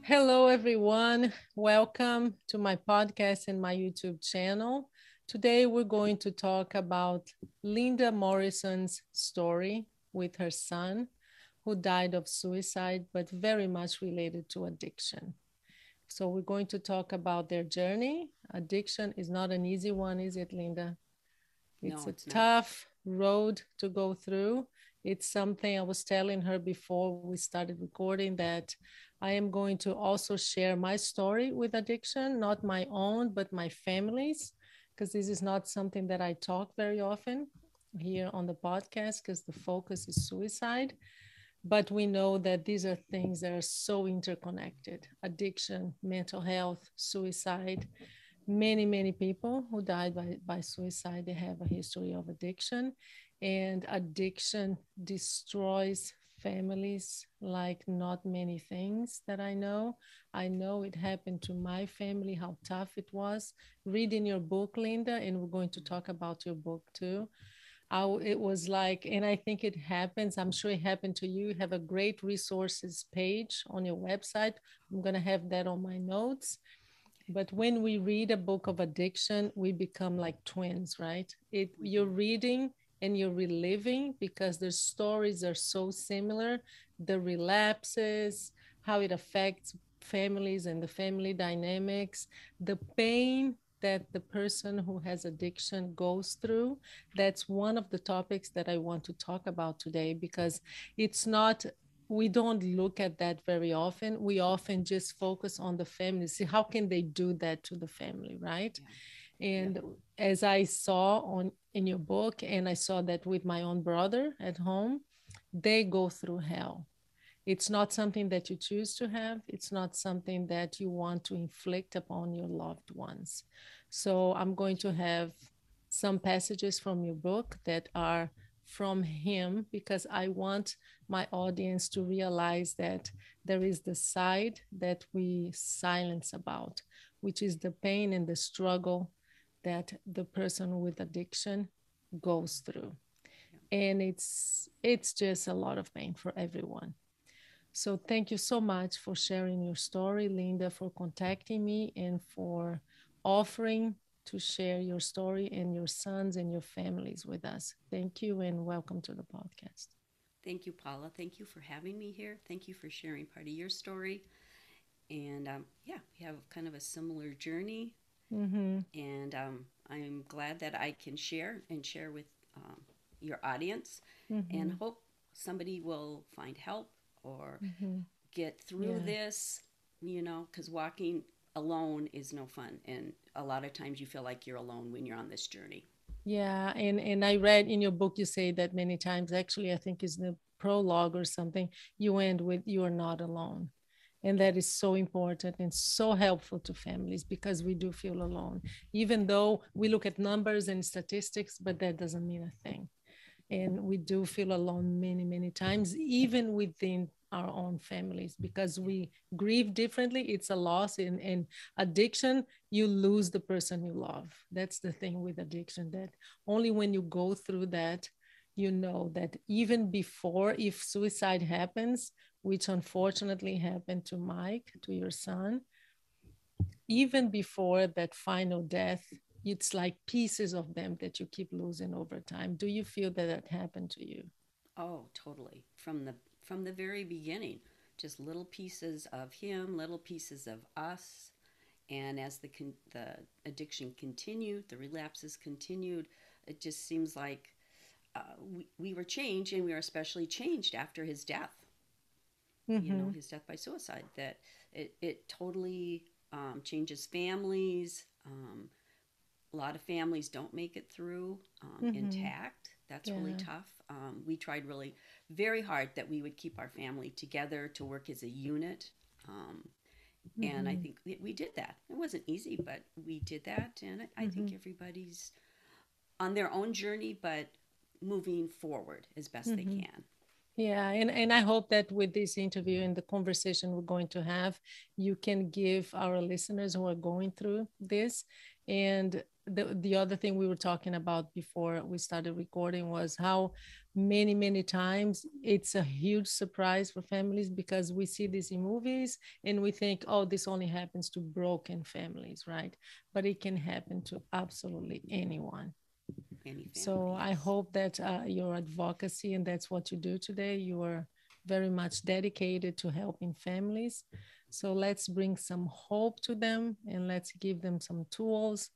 Hello, everyone. Welcome to my podcast and my YouTube channel. Today, we're going to talk about Linda Morrison's story with her son, who died of suicide, but very much related to addiction. So, we're going to talk about their journey. Addiction is not an easy one, is it, Linda? It's No, a it's not. tough road to go through. It's something I was telling her before we started recording that I am going to also share my story with addiction, not my own, but my family's, because this is not something that I talk very often here on the podcast because the focus is suicide. But we know that these are things that are so interconnected: addiction, mental health, suicide. Many people who died by suicide, they have a history of addiction, and addiction destroys families like not many things that I know it happened to my family, how tough it was. Read in your book, Linda, and we're going to talk about your book too. It was like, and I think it happens, I'm sure it happened to you. You have a great resources page on your website. I'm going to have that on my notes. But when we read a book of addiction, we become like twins, right? We You're do. reading and you're reliving because the stories are so similar. The relapses, how it affects families and the family dynamics, the pain that the person who has addiction goes through. That's one of the topics that I want to talk about today because it's not, we don't look at that very often. We often just focus on the family. See, how can they do that to the family, right? Yeah. Yep. And as I saw on in your book, and I saw that with my own brother at home, they go through hell. It's not something that you choose to have. It's not something that you want to inflict upon your loved ones. So I'm going to have some passages from your book that are from him because I want my audience to realize that there is the side that we silence about, which is the pain and the struggle that the person with addiction goes through. Yep. And it's just a lot of pain for everyone. So thank you so much for sharing your story, Linda, for contacting me and for offering to share your story and your sons and your families with us. Thank you and welcome to the podcast. Thank you, Paula. Thank you for having me here. Thank you for sharing part of your story. And yeah, we have kind of a similar journey. Mm-hmm. And I'm glad that I can share with um, your audience and Mm-hmm. hope somebody will find help or Mm-hmm. get through Yeah. this, because walking alone is no fun. And a lot of times you feel like you're alone when you're on this journey. Yeah. And I read in your book you say that many times. Actually, I think is the prologue or something. You end with you are not alone. And Yeah. that is so important and so helpful to families because we do feel alone, even though we look at numbers and statistics, but that doesn't mean a thing. And we do feel alone many times, even within our own families, because Yeah. we grieve differently. It's a loss. In addiction, you lose the person you love. That's the thing with addiction, that only when you go through that, you know that even before, if suicide happens, which unfortunately happened to Mike, to your son, even before that final death, it's like pieces of them that you keep losing over time. Do you feel that that happened to you? Oh, totally. From the very beginning, just little pieces of him, little pieces of us, and as the addiction continued, the relapses continued. It just seems like we were changed, and we were especially changed after his death. Mm-hmm. His death by suicide. That it totally changes families. A lot of families don't make it through Mm-hmm. intact. That's really Yeah. tough. We tried really very hard that we would keep our family together to work as a unit. Um, and I Mm-hmm. think we did that. It wasn't easy, but we did that. And I Mm-hmm. think everybody's on their own journey, but moving forward as best they Mm-hmm. can. Yeah, and I hope that with this interview and the conversation we're going to have, you can give our listeners who are going through this. And the other thing we were talking about before we started recording was how many, many times. It's a huge surprise for families because we see this in movies and we think, oh, this only happens to broken families, right? But it can happen to absolutely anyone. Any family, So I yes. hope that your advocacy, and that's what you do today, you are very much dedicated to helping families. So let's bring some hope to them and let's give them some tools.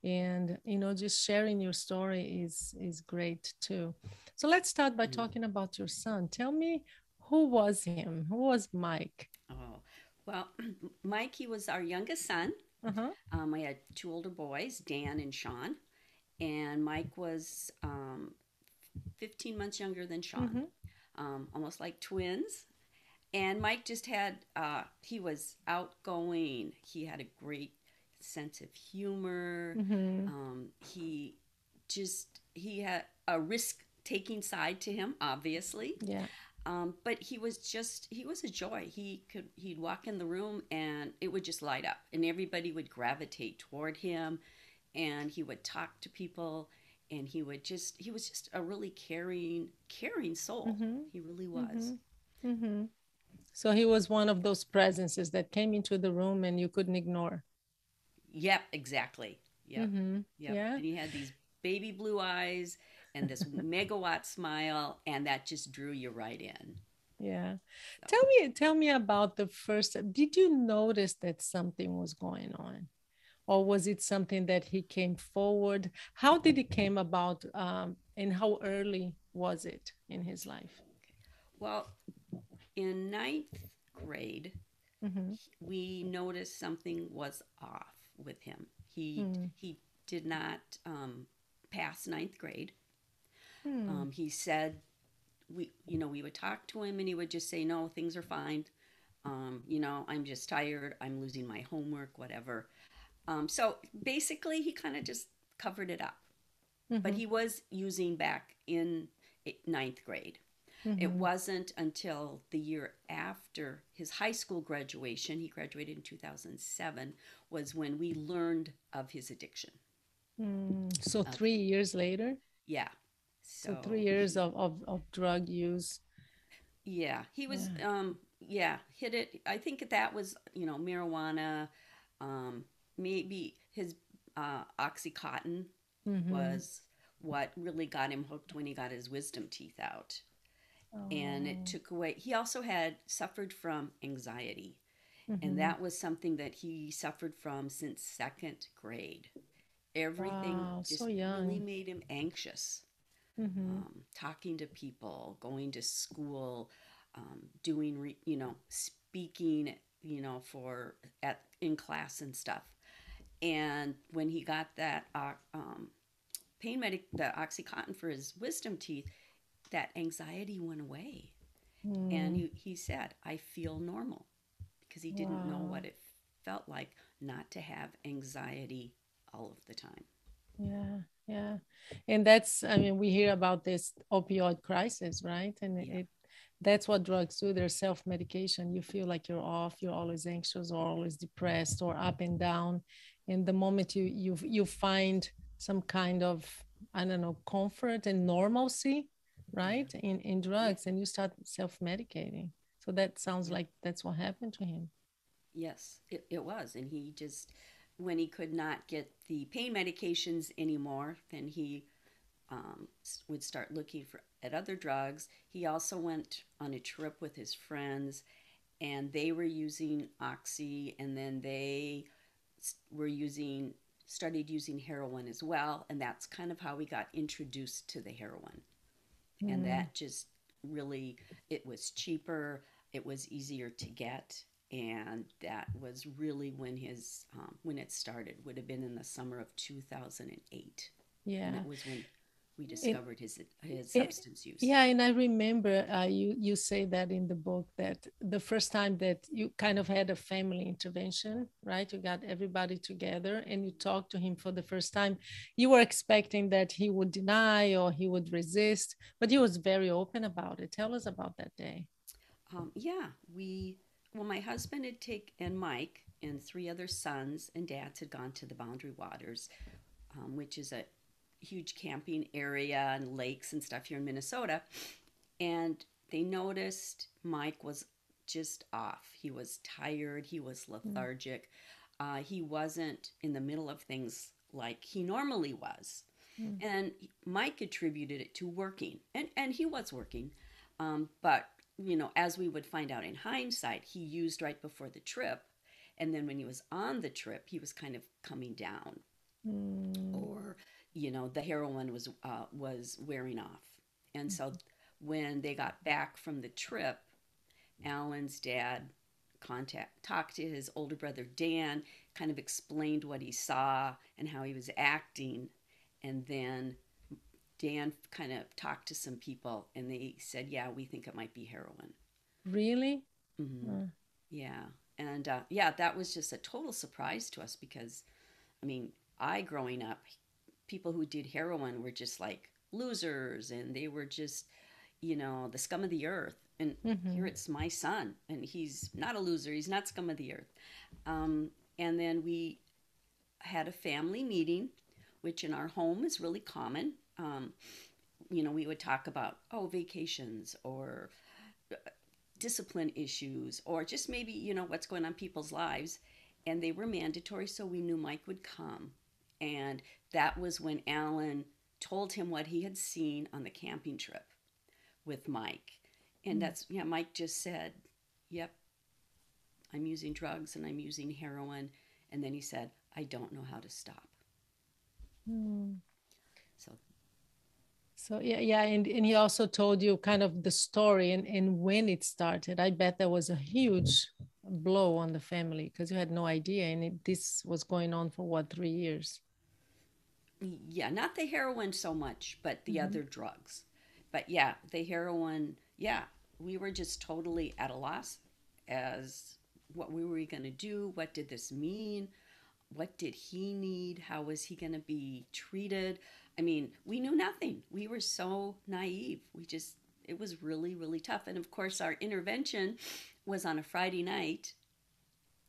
And just sharing your story is great too. So let's start by Mm. talking about your son. Tell me, who was him? Who was Mike? Oh, well, Mike, he was our youngest son. Uh-huh. I had two older boys, Dan and Sean, and Mike was 15 months younger than Sean, Mm-hmm. almost like twins. And Mike just had, he was outgoing. He had a great sense of humor. Mm-hmm. He he had a risk taking side to him, obviously. Yeah. But he was a joy. He'd walk in the room and it would just light up and everybody would gravitate toward him and he would talk to people and he was just a really caring soul. Mm-hmm. He really was. Mm-hmm. Mm-hmm. So he was one of those presences that came into the room and you couldn't ignore. Yep, exactly. Yep. Mm-hmm. Yep. Yeah. And he had these baby blue eyes and this megawatt smile and that just drew you right in. Yeah. So Tell me about the first. Did you notice that something was going on? Or was it something that he came forward? How did it came about? And how early was it in his life? well, in ninth grade, Mm-hmm. we noticed something was off with him. He did not pass ninth grade. Mm-hmm. He said we would talk to him and he would just say no, things are fine. I'm just tired. I'm losing my homework, whatever. So basically, he kind of just covered it up. But Mm-hmm. he was using back in ninth grade. It Mm-hmm. wasn't until the year after his high school graduation, he graduated in 2007, was when we learned of his addiction. So Of 3 years later, Yeah. so three So years of drug use. yeah, he was Yeah. hit it. I think that was marijuana, um, maybe his OxyContin Mm-hmm. was what really got him hooked when he got his wisdom teeth out. And it Oh. took away, he also had suffered from anxiety. And Mm-hmm. that was something that he suffered from since second grade. Everything Wow. So just really young. made him anxious. Mm-hmm. Talking to people, going to school, doing, speaking, for at in class and stuff. And when he got that the OxyContin for his wisdom teeth, that anxiety went away. And Mm. he said, I feel normal because he didn't know Wow. what it felt like not to have anxiety all of the time. Yeah, yeah. And that's, I mean, we hear about this opioid crisis, right? And Yeah. that's what drugs do. They're self-medication. You feel like you're off, you're always anxious or always depressed or up and down. And the moment you find some kind of, I don't know, comfort and normalcy, Yeah. right? In Yeah. drugs, and you start self-medicating. So that sounds Yeah. like that's what happened to him. Yes, it was. And he just, when he could not get the pain medications anymore, then he would start looking at other drugs. He also went on a trip with his friends and they were using Oxy and then they were started using heroin as well. And that's kind of how we got introduced to the heroin. And Mm. that just really, it was cheaper, it was easier to get, and that was really when it started. Would have been in the summer of 2008, and Yeah. that was when we And discovered his It, substance use. yeah, and I remember you say that in the book that the first time that you kind of had a family intervention, right? You got everybody together and you talked to him for the first time. You were expecting that he would deny or he would resist, but he was very open about it. Tell us about that day. Yeah, my husband and Mike and three other sons and dads had gone to the Boundary Waters, which is a huge camping area and lakes and stuff here in Minnesota. And they noticed Mike was just off. He was tired, he was lethargic. He wasn't in the middle of things like he normally was. Mm. And Mike attributed it to working, and he was working. But, as we would find out in hindsight, he used right before the trip. And then when he was on the trip, he was kind of coming down, or, the heroin was wearing off. And so when they got back from the trip, Alan's dad talked to his older brother Dan, kind of explained what he saw and how he was acting, and then Dan kind of talked to some people, and they said, "Yeah, we think it might be heroin." Really? Hmm. Yeah, and yeah, that was just a total surprise to us because, I mean, growing up, people who did heroin were just like losers, and they were just, the scum of the earth. And here Mm-hmm. it's my son, and he's not a loser. He's not scum of the earth. And then we had a family meeting, which in our home is really common. We would talk about, vacations or discipline issues or just maybe, what's going on in people's lives. And they were mandatory, so we knew Mike would come. And that was when Alan told him what he had seen on the camping trip with Mike. And Mike just said, "Yep, I'm using drugs and I'm using heroin." And then he said, "I don't know how to stop." Mm. So, So yeah, and he also told you kind of the story and when it started. I bet that was a huge blow on the family because you had no idea, and this was going on for what, 3 years? yeah, not the heroin so much, but the Mm-hmm. other drugs. But yeah, the heroin, yeah, we were just totally at a loss as what we were going to do. What did this mean? What did he need? How was he going to be treated? I mean, we knew nothing. We were so naive. It was really, really tough. And of course, our intervention was on a Friday night,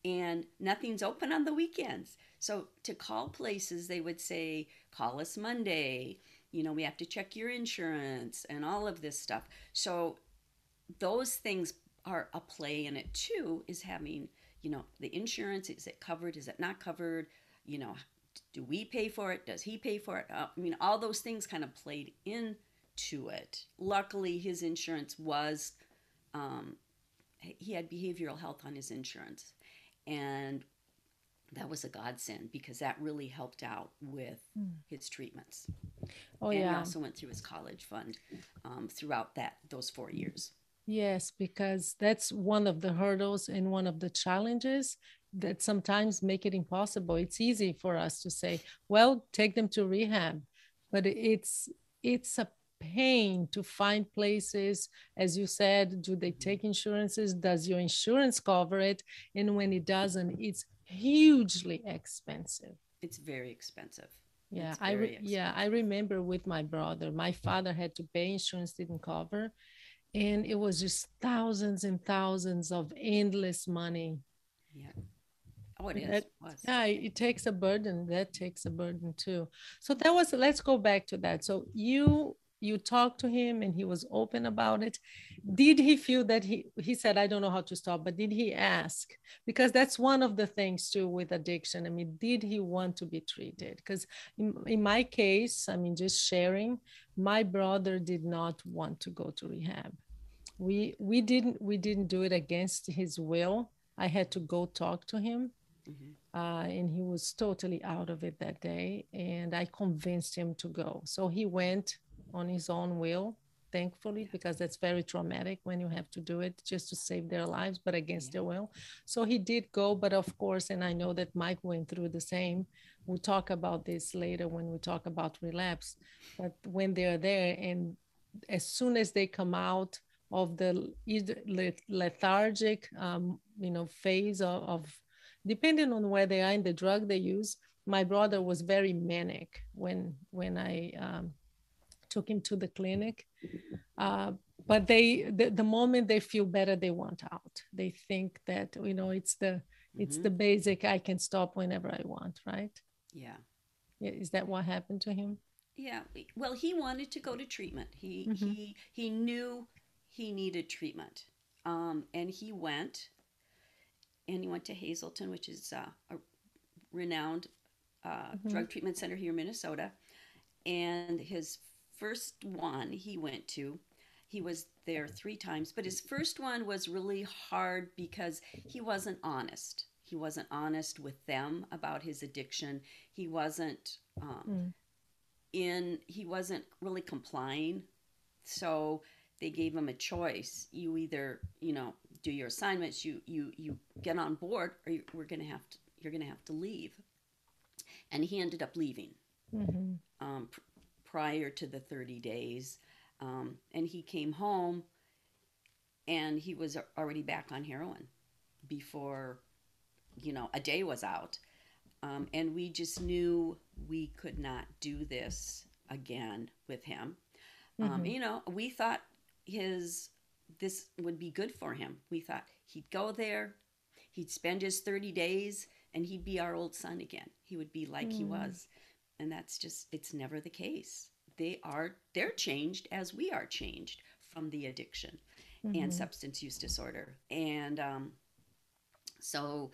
and nothing's open on the weekends. So to call places, they would say, "Call us Monday. We have to check your insurance and all of this stuff." So those things are a play in it too, is having, the insurance. Is it covered? Is it not covered? You know, do we pay for it? Does he pay for it? All those things kind of played into it. Luckily, his insurance was, um, he had behavioral health on his insurance. And that was a godsend because that really helped out with his treatments. Oh And he yeah. also went through his college fund throughout those 4 years. Yes, because that's one of the hurdles and one of the challenges that sometimes make it impossible. It's easy for us to say, well, take them to rehab, but it's a pain to find places. As you said, do they Mm-hmm. take insurances? Does your insurance cover it? And when it doesn't, it's hugely expensive. It's very expensive. Yeah, It's very I expensive. remember with my brother, my father had to pay, insurance didn't cover, and it was just thousands and thousands of endless money. Yeah. Oh, it And is. that, It was. yeah, it takes a burden. That takes a burden too. So that was, let's go back to that. So you talked to him and he was open about it. Did he feel that he said, I don't know how to stop, but did he ask? Because that's one of the things too with addiction. I mean, did he want to be treated? Because in my case, I mean, just sharing, my brother did not want to go to rehab. We didn't do it against his will. I had to go talk to him, Mm-hmm. and he was totally out of it that day, and I convinced him to go, so he went on his own will, thankfully, Yeah. because that's very traumatic when you have to do it just to save their lives but against Yeah. their will. So he did go, but of course, and I know that Mike went through the same. We'll talk about this later when we talk about relapse. But when they're there, and as soon as they come out of the either lethargic phase of depending on where they are in the drug they use. My brother was very manic when I took him to the clinic. uh, but the moment they feel better, they want out. They think that it's Mm-hmm. the basic, I can stop whenever I want, right? Yeah. Is that what happened to him? Yeah. Well, he wanted to go to treatment. Mm-hmm. He knew he needed treatment, and he went to Hazelton, which is a renowned Mm-hmm. drug treatment center here in Minnesota. And his first one he went to, he was there 3 times, but his first one was really hard because he wasn't honest. He wasn't honest with them about his addiction. He wasn't he wasn't really complying. So they gave him a choice. You either, do your assignments, you get on board, or you're gonna have to leave. And he ended up leaving Mm-hmm. prior to the 30 days. And he came home and he was already back on heroin before, a day was out. And we just knew we could not do this again with him. Mm-hmm. We thought this would be good for him. We thought he'd go there, he'd spend his 30 days, and he'd be our old son again. He would be like he Mm-hmm. was. And it's never the case. They're changed as we are changed from the addiction and Mm-hmm. substance use disorder. And so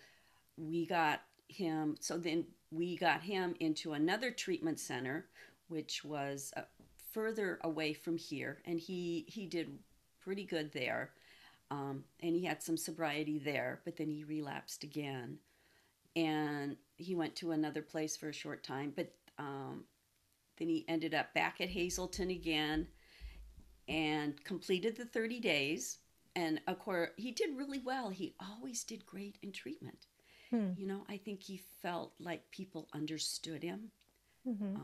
we got him, so then we got him into another treatment center, which was further away from here. And he did pretty good there. And he had some sobriety there, but then he relapsed again. And he went to another place for a short time, but then he ended up back at Hazelton again and completed the 30 days. And of course, he did really well. He always did great in treatment. I think he felt like people understood him. Mm-hmm.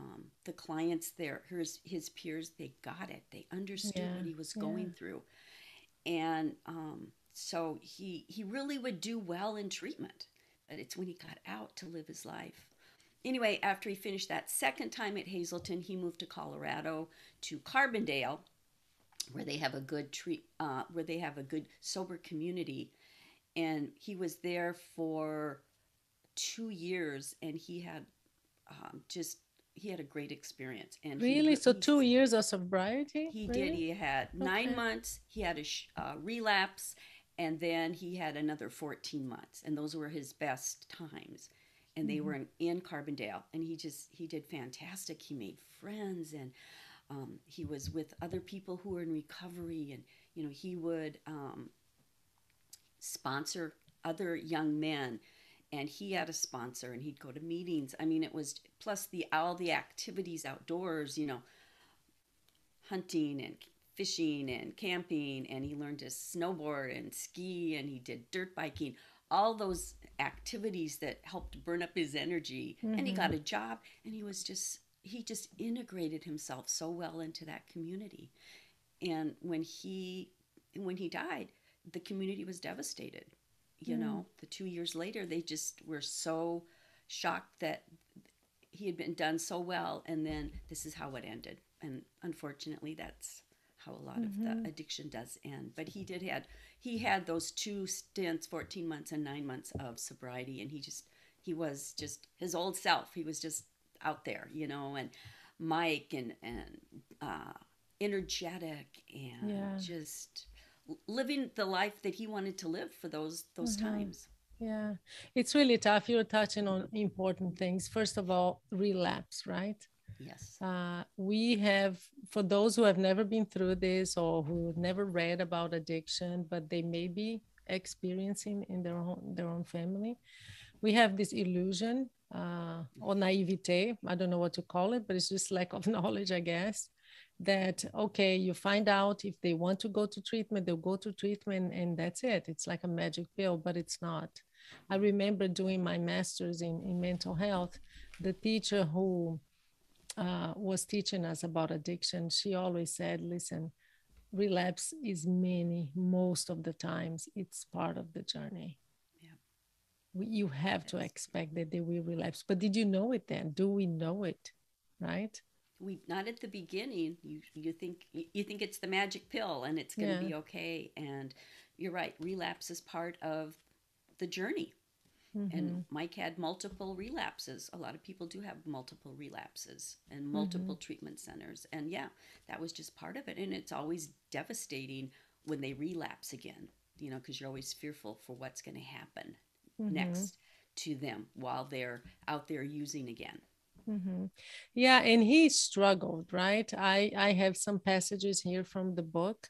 The clients there, his peers, they got it. They understood Yeah. what he was Yeah. going through. And so he really would do well in treatment. But it's when he got out to live his life. Anyway, after he finished that second time at Hazelton, he moved to Colorado to Carbondale, where they have a good sober community. And he was there for 2 years, and just he had a great experience. And Really? So 2 years of sobriety? he did. Really? He had nine Okay. months. He had a relapse, and then he had another 14 months, and those were his best times. And they Mm-hmm. were in Carbondale, and he did fantastic. He made friends, and he was with other people who were in recovery, and he would sponsor other young men, and he had a sponsor, and he'd go to meetings. I mean, it was plus the all the activities outdoors, hunting and fishing and camping, and he learned to snowboard and ski, and he did dirt biking, all those activities that helped burn up his energy. And he Mm-hmm. got a job, and he just integrated himself so well into that community. And when he died, the community was devastated. Mm. The 2 years later, they just were so shocked that he had been done so well, and then this is how it ended. And unfortunately, that's how a lot of the Mm-hmm. addiction does end. But he had those 2 stints, 14 months and 9 months of sobriety, and he was just his old self. He was just out there, and Mike and uh, energetic and Yeah. just living the life that he wanted to live for those Mm-hmm. times. Yeah. It's really tough. You're touching on important things. First of all, relapse, right? Yes. We have, for those who have never been through this or who never read about addiction, but they may be experiencing in their own family, we have this illusion or naivete. I don't know what to call it, but it's just lack of knowledge, I guess. That okay, you find out if they want to go to treatment, they'll go to treatment, and that's it. It's like a magic pill, but it's not. I remember doing my master's in mental health. The teacher who was teaching us about addiction, she always said, listen, relapse is most of the times, it's part of the journey. Yeah, You have it to is. expect that they will relapse. But did you know it then? Do we know it? Right? We not at the beginning. You think it's the magic pill and it's going to Yeah. be okay. And you're right. Relapse is part of the journey. And Mm-hmm. Mike had multiple relapses. A lot of people do have multiple relapses and Mm-hmm. multiple treatment centers. And yeah, that was just part of it. And it's always devastating when they relapse again, because you're always fearful for what's going to happen Mm-hmm. next to them while they're out there using again. Mm-hmm. Yeah, and he struggled, right? I have some passages here from the book,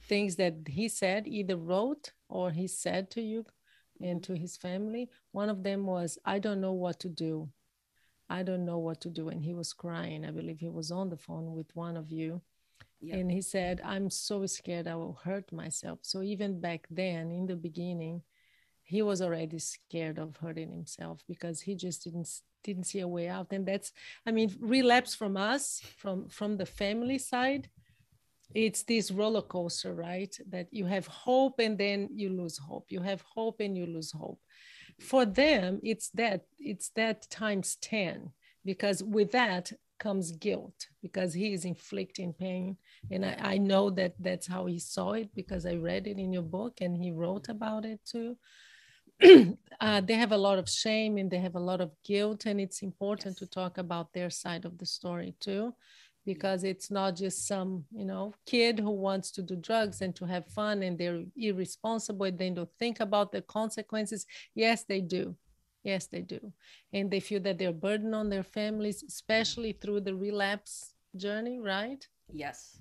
things that he said, either wrote or he said to you and Mm-hmm. to his family. One of them was, I don't know what to do. I don't know what to do. And he was crying. I believe he was on the phone with one of you. Yep. And he said, I'm so scared I will hurt myself. So even back then, in the beginning, he was already scared of hurting himself because he just didn't see a way out. And that's, I mean, relapse from us, from the family side, it's this roller coaster, right? That you have hope and then you lose hope, you have hope and you lose hope. For them, it's that times 10, because with that comes guilt, because he is inflicting pain. And Yeah. I know that that's how he saw it, because I read it in your book and he wrote about it too. They have a lot of shame and they have a lot of guilt, and it's important to Yes. talk about their side of the story too, Yeah. because it's not just some kid who wants to do drugs and to have fun and they're irresponsible and they don't think about the consequences. Yes, they do. Yes, they do. And they feel that they're burden on their families, Yeah. especially through the relapse journey, right? Yes.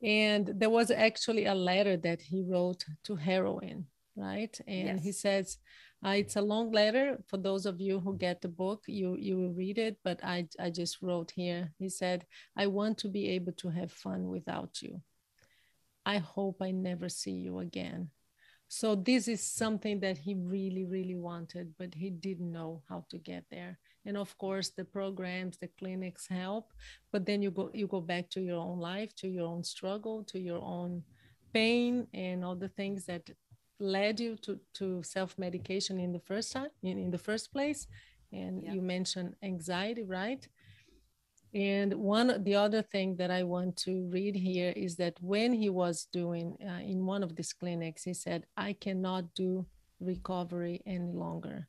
And there was actually a letter that he wrote to heroin, right? And he Yes. says, it's a long letter. For those of you who get the book, you will read it, but I just wrote here. He said, I want to be able to have fun without you. I hope I never see you again. So this is something that he really, really wanted, but he didn't know how to get there. And of course, the programs, the clinics help, but then you go back to your own life, to your own struggle, to your own pain, and all the things that led you to self-medication in the first time, in the first place. And Yep. you mentioned anxiety, right? And one the other thing that I want to read here is that when he was doing in one of these clinics, he said, I cannot do recovery any longer.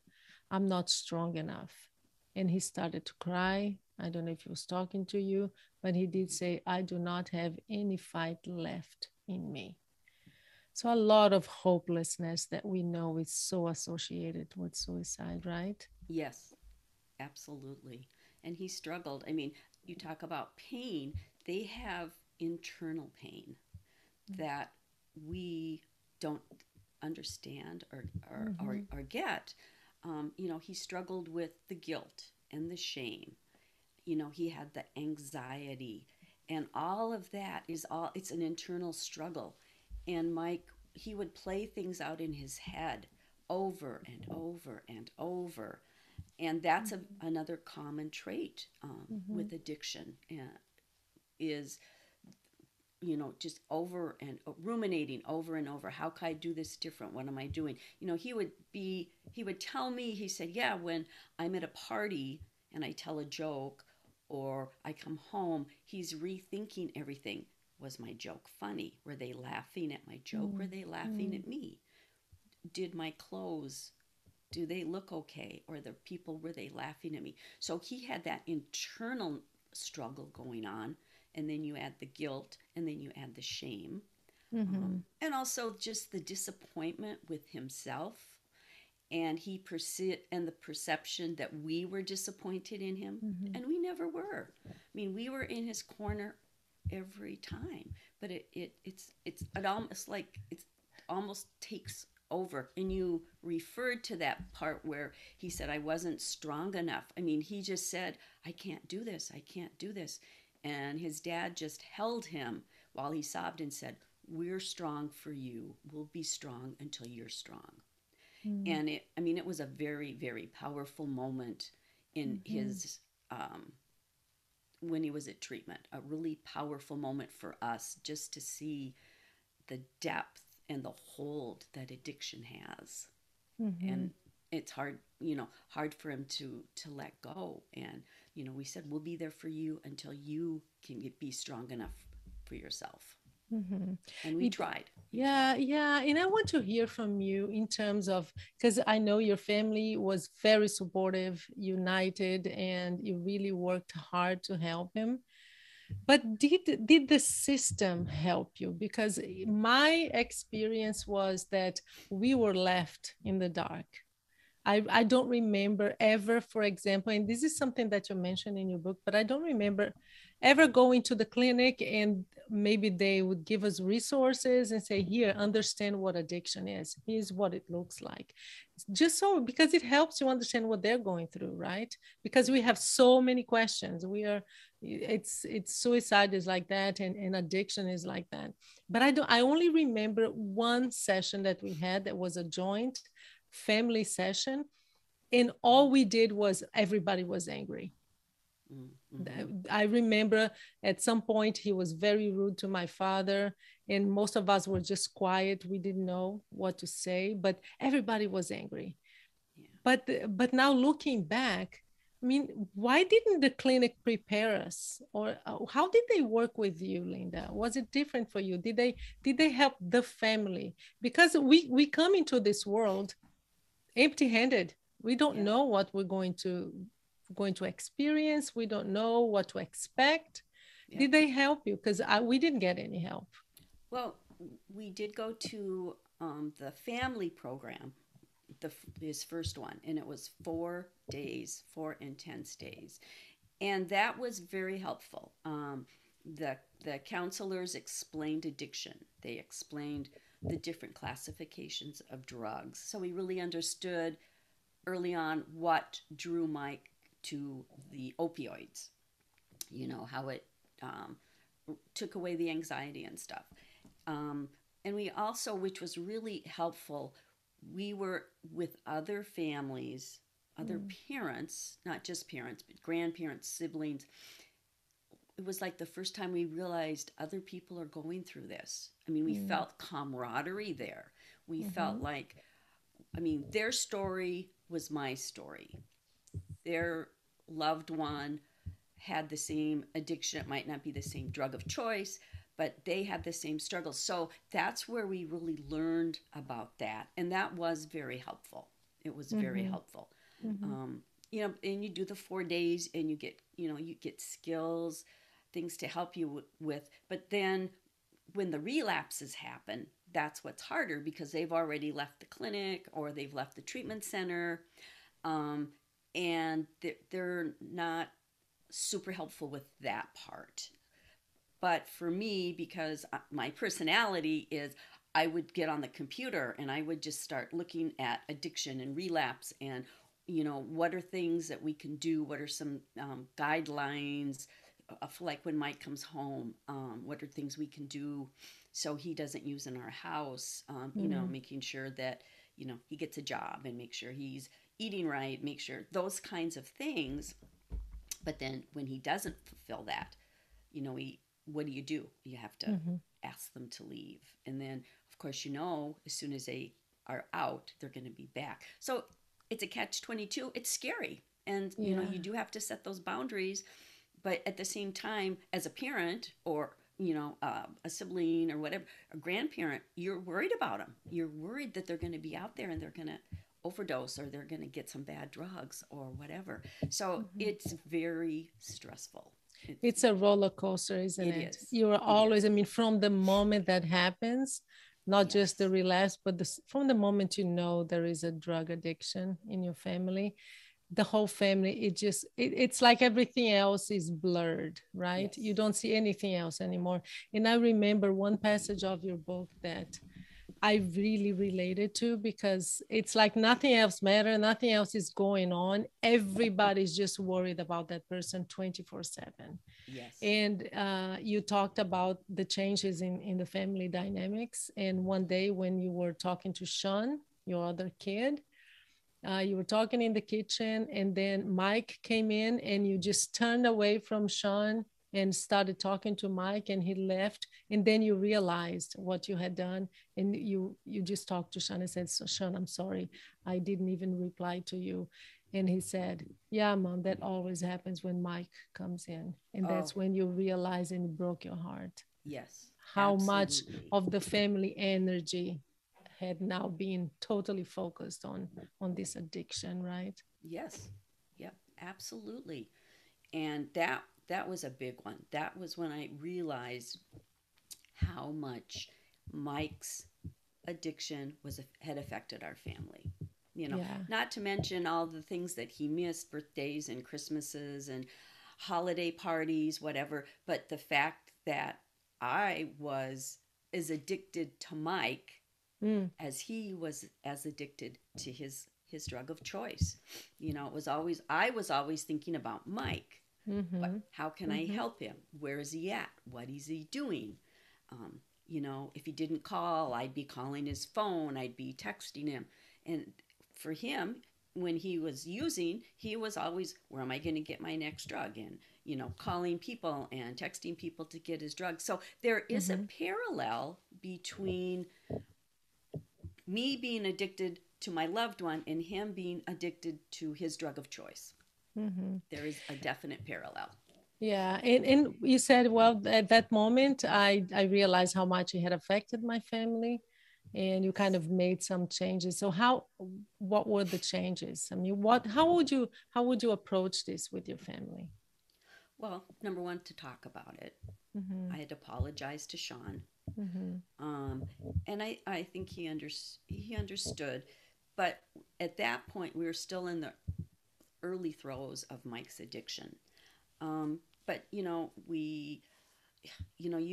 I'm not strong enough. And he started to cry. I don't know if he was talking to you, but he did say, I do not have any fight left in me. So a lot of hopelessness that we know is so associated with suicide, right? Yes. Absolutely. And he struggled. I mean, you talk about pain, they have internal pain that we don't understand Mm-hmm. or get. He struggled with the guilt and the shame. He had the anxiety, and all of that it's an internal struggle. And Mike, he would play things out in his head over and over and over, and that's another common trait Mm-hmm. with addiction, is just over and ruminating over and over. How can I do this different? What am I doing? He would tell me, he said, yeah, when I'm at a party and I tell a joke or I come home, he's rethinking everything. Was my joke funny? Were they laughing at my joke? Were they laughing Mm-hmm. at me? Did my clothes, do they look okay? Or the people, were they laughing at me? So he had that internal struggle going on. And then you add the guilt, and then you add the shame, Mm-hmm. and also just the disappointment with himself. And and the perception that we were disappointed in him, Mm-hmm. and we never were. I mean, we were in his corner every time, but it almost like it almost takes over. And you referred to that part where he said, I wasn't strong enough. I mean, he just said, I can't do this, I can't do this. And his dad just held him while he sobbed and said, we're strong for you, we'll be strong until you're strong. Mm-hmm. And it was a very, very powerful moment in Mm-hmm. his when he was at treatment, a really powerful moment for us just to see the depth and the hold that addiction has. Mm-hmm. And it's hard for him to let go. And we said, we'll be there for you until you can be strong enough for yourself. Mhm. And we tried. Yeah, yeah. And I want to hear from you in terms of, because I know your family was very supportive, united, and you really worked hard to help him. But did the system help you? Because my experience was that we were left in the dark. I don't remember ever, for example, and this is something that you mentioned in your book, but I don't remember ever going to the clinic and maybe they would give us resources and say, here, understand what addiction is. Here's what it looks like. Just so, because it helps you understand what they're going through, right? Because we have so many questions. It's suicide is like that, and addiction is like that. But I only remember one session that we had that was a joint family session, and all we did was everybody was angry. Mm-hmm. I remember at some point he was very rude to my father, and most of us were just quiet. We didn't know what to say, but everybody was angry. Yeah. But now looking back, I mean, why didn't the clinic prepare us, or how did they work with you, Linda? Was it different for you? Did they help the family? Because we come into this world empty-handed. We don't Yeah. know what we're going to experience. We don't know what to expect. Yeah. Did they help you? Because we didn't get any help. Well, we did go to the family program, his first one, and it was 4 days, 4 intense days, and that was very helpful. The counselors explained addiction. They explained the different classifications of drugs, so we really understood early on what drew Mike to the opioids. You know how it took away the anxiety and stuff. Um, and we also, which was really helpful, we were with other families, other Mm. parents, not just parents, but grandparents, siblings. It was like the first time we realized other people are going through this. I mean, we Mm. felt camaraderie there. We felt Mhm. like, I mean, their story was my story. Their loved one had the same addiction. It might not be the same drug of choice, but they had the same struggles. So that's where we really learned about that. And that was very helpful. It was very Mhm. helpful. Mhm. Um, and you do the 4 days and you get skills, things to help you with. But then when the relapses happen, that's what's harder because they've already left the clinic or they've left the treatment center. Um, and they're not super helpful with that part. But for me, because my personality is, I would get on the computer and I would just start looking at addiction and relapse and, what are things that we can do? What are some guidelines? Like when Mike comes home, what are things we can do so he doesn't use in our house? Mm. Making sure that, he gets a job and make sure he's eating right, make sure those kinds of things. But then when he doesn't fulfill that, what do? You have to Mhm. ask them to leave. And then, of course, as soon as they are out, they're going to be back. So it's a catch 22. It's scary. And, Yeah. you do have to set those boundaries. But at the same time, as a parent or, a sibling or whatever, a grandparent, you're worried about them. You're worried that they're going to be out there and they're going to overdose or they're going to get some bad drugs or whatever. So Mhm. it's very stressful. It's a roller coaster, isn't It it? is. You are It always, is. I mean, from the moment that happens, not just the Yes. relapse, but from the moment you know there is a drug addiction in your family, the whole family, it's like everything else is blurred, right? You Yes. don't see anything else anymore. And I remember one passage of your book that I really related to, because it's like nothing else matters, nothing else is going on. Everybody's just worried about that person 24/7. Yes. And you talked about the changes in the family dynamics. And one day when you were talking to Sean, your other kid, you were talking in the kitchen, and then Mike came in, and you just turned away from Sean and started talking to Mike, and he left. And then you realized what you had done, and you just talked to Sean and said, "So, Sean, I'm sorry, I didn't even reply to you." And he said, "Yeah, Mom, that always happens when Mike comes in." And Oh, that's when you realize and it broke your heart. Yes, how much absolutely. of the family energy had now been totally focused on this addiction, right? Yes. Yep, absolutely. And that was a big one. That was when I realized how much Mike's addiction was had affected our family. Yeah. Not to mention all the things that he missed, birthdays and Christmases and holiday parties, whatever, but the fact that I was as addicted to Mike Mm, as he was as addicted to his drug of choice. It was always I was always thinking about Mike. mm-hmm, How can I mm-hmm, help him? Where is he at? What is he doing? If he didn't call, I'd be calling his phone, I'd be texting him. And for him, when he was using, he was always, where am I going to get my next drug? And, calling people and texting people to get his drug. So there is a mm-hmm, parallel between me being addicted to my loved one and him being addicted to his drug of choice. mm-hmm. There is a definite parallel. Yeah, and you said, well, at that moment, I realized how much it had affected my family, and you kind of made some changes. So what were the changes? I mean, how would you approach this with your family? Well, number one, to talk about it. Mm-hmm, I had to apologize to Sean. mm-hmm, Um, and I think he understood. But at that point, we were still in the early throes of Mike's addiction. But, you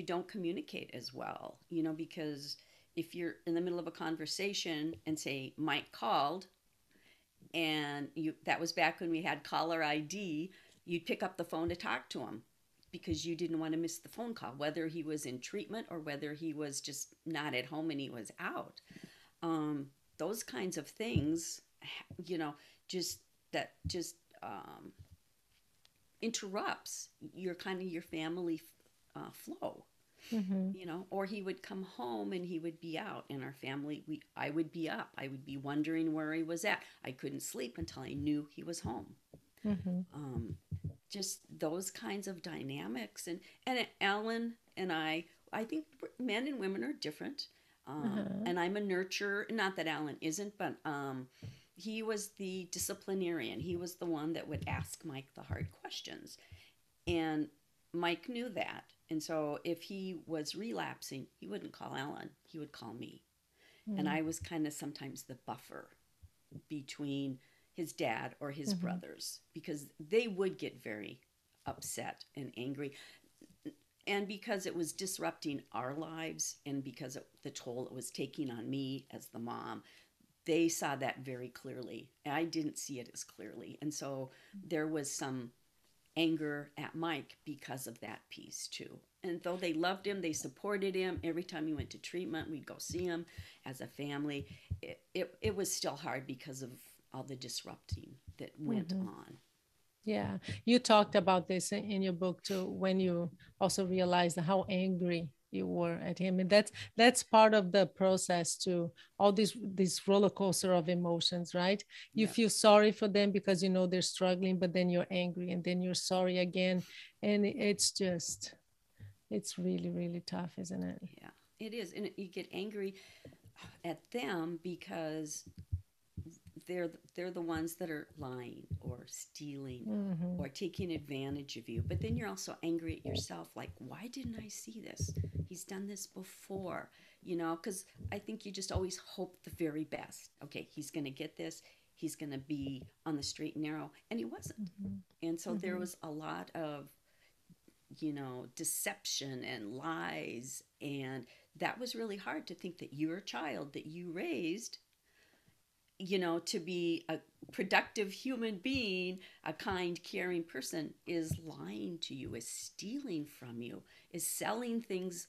don't communicate as well, because if you're in the middle of a conversation and say, Mike called, and that was back when we had caller ID, you'd pick up the phone to talk to him because you didn't want to miss the phone call, whether he was in treatment or whether he was just not at home and he was out. Um, those kinds of things, you know, just that just interrupts your family flow. mm-hmm, Or he would come home and he would be out, and our family, I would be up, I would be wondering where he was at. I couldn't sleep until I knew he was home. mm-hmm, um, just those kinds of dynamics, and Alan and I think men and women are different. uh-huh, And I'm a nurturer, not that Alan isn't, but he was the disciplinarian. He was the one that would ask Mike the hard questions, and Mike knew that. And so if he was relapsing, he wouldn't call Alan, he would call me. And I was kind of sometimes the buffer between his dad or his mm-hmm, brothers, because they would get very upset and angry, and because it was disrupting our lives, and because the toll it was taking on me as the mom. They saw that very clearly. I didn't see it as clearly, and so there was some anger at Mike because of that piece too. And though they loved him, they supported him. Every time he went to treatment, we'd go see him as a family. It was still hard because of all the disrupting that went mm-hmm. on. Yeah, you talked about this in your book too, when you also realized how angry you were at him, and that's part of the process too. All this roller coaster of emotions, right? You Yep. feel sorry for them because you know they're struggling, but then you're angry, and then you're sorry again, and it's really really tough, isn't it? Yeah, it is. And you get angry at them because they're the ones that are lying or stealing Mm-hmm, or taking advantage of you. But then you're also angry at yourself, like, why didn't I see this? He's done this before, because I think you just always hope the very best. Okay, he's going to get this. He's going to be on the straight and narrow. And he wasn't. mm-hmm, And so there mm-hmm. was a lot of, deception and lies. And that was really hard, to think that your child that you raised, to be a productive human being, a kind, caring person, is lying to you, is stealing from you, is selling things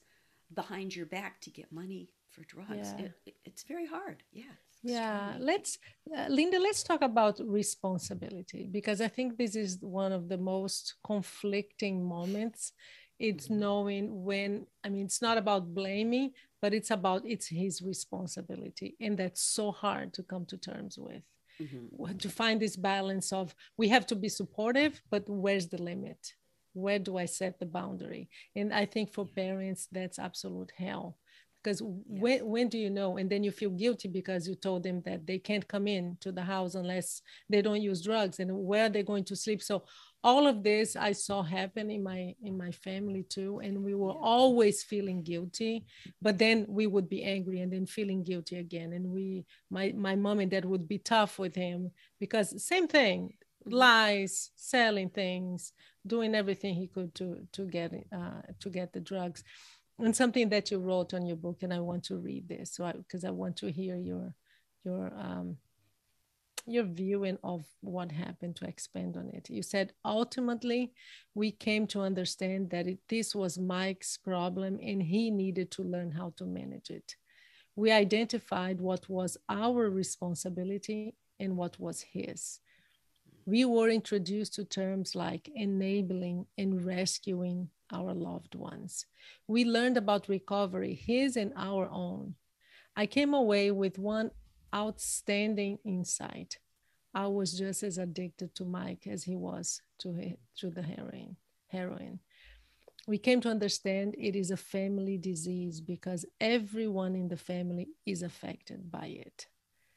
behind your back to get money for drugs. Yeah. It's very hard. Yeah, it's Yeah, extremely. Linda, let's talk about responsibility, because I think this is one of the most conflicting moments. It's Mm-hmm. knowing when, I mean, it's not about blaming, but it's his responsibility. And that's so hard to come to terms with. Mm-hmm. To find this balance of we have to be supportive, but where's the limit, where do I set the boundary? And I think for parents, that's absolute hell. Because Yes. when do you know? And then you feel guilty because you told them that they can't come in to the house unless they don't use drugs, and where are they going to sleep? So all of this I saw happen in my family too, and we were Yeah. always feeling guilty, but then we would be angry and then feeling guilty again. And my mom and dad would be tough with him because same thing, Mm-hmm. lies, selling things, doing everything he could to get the drugs. And something that you wrote on your book, and I want to read this, so because I want to hear your your viewing of what happened, to expand on it. You said, ultimately, we came to understand that this was Mike's problem and he needed to learn how to manage it. We identified what was our responsibility and what was his. We were introduced to terms like enabling and rescuing our loved ones. We learned about recovery, his and our own. I came away with one outstanding insight. I was just as addicted to Mike as he was to the heroin. We came to understand it is a family disease because everyone in the family is affected by it.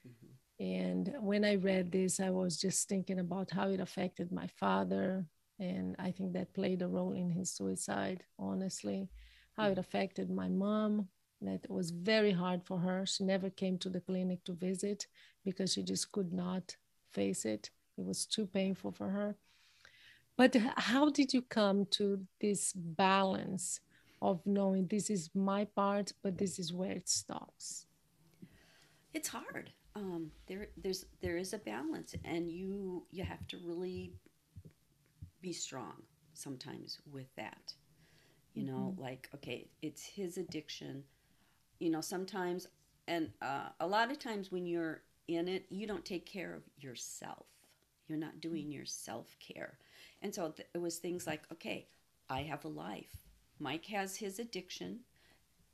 Mm-hmm. And when I read this, I was just thinking about how it affected my father. And I think that played a role in his suicide, honestly. How it Mm-hmm. affected my mom. That was very hard for her. She never came to the clinic to visit because she just could not face it. It was too painful for her. But how did you come to this balance of knowing this is my part, but this is where it stops? It's hard. There is a balance, and you have to really be strong sometimes with that. You know, Mhm. like, okay, it's his addiction. You know, sometimes, and a lot of times when you're in it, you don't take care of yourself. You're not doing your self care. And so it was things like, okay, I have a life. Mike has his addiction,